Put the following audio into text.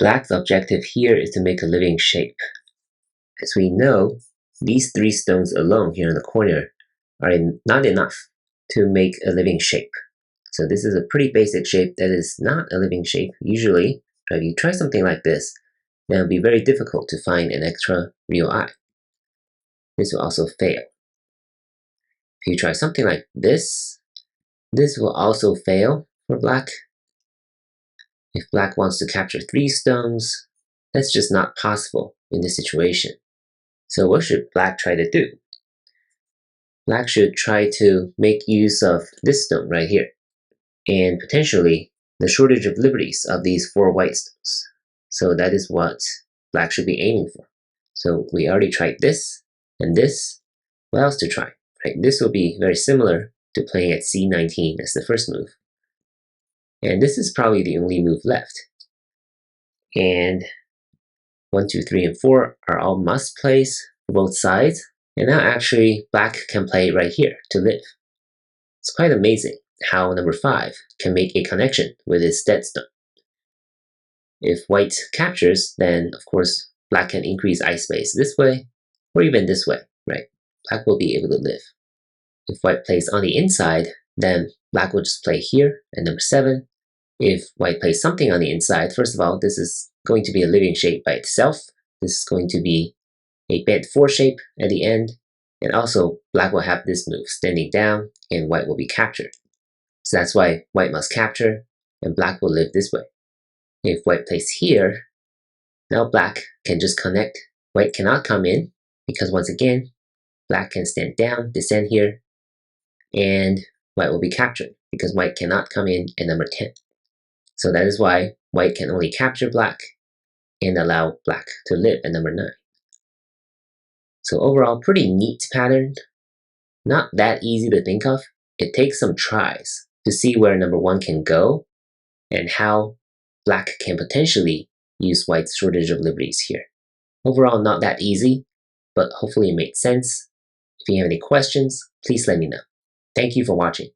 Black's objective here is to make a living shape. As we know, these 3 stones alone here in the corner are not enough to make a living shape. So this is a pretty basic shape that is not a living shape. Usually, if you try something like this, then it'll be very difficult to find an extra real eye. This will also fail. If you try something like this will also fail for black. If black wants to capture 3 stones, that's just not possible in this situation. So what should black try to do? Black should try to make use of this stone right here, and potentially the shortage of liberties of these 4 white stones. So that is what black should be aiming for. So we already tried this and this. What else to try? Right? This will be very similar to playing at c19 as the first move. And this is probably the only move left. And 1, 2, 3, and 4 are all must plays for both sides. And now actually black can play right here to live. It's quite amazing how number 5 can make a connection with its dead stone. If white captures, then of course black can increase ice space this way, or even this way, right? Black will be able to live. If white plays on the inside, then black will just play here at number 7. If white plays something on the inside, first of all, this is going to be a living shape by itself. This is going to be a bent 4 shape at the end. And also, black will have this move standing down and white will be captured. So that's why white must capture and black will live this way. If white plays here, now black can just connect. White cannot come in because once again, black can stand down, descend here, and white will be captured because white cannot come in at number 10. So that is why white can only capture black and allow black to live at number 9. So overall, pretty neat pattern. Not that easy to think of. It takes some tries to see where number 1 can go and how black can potentially use white's shortage of liberties here. Overall, not that easy, but hopefully it made sense. If you have any questions, please let me know. Thank you for watching.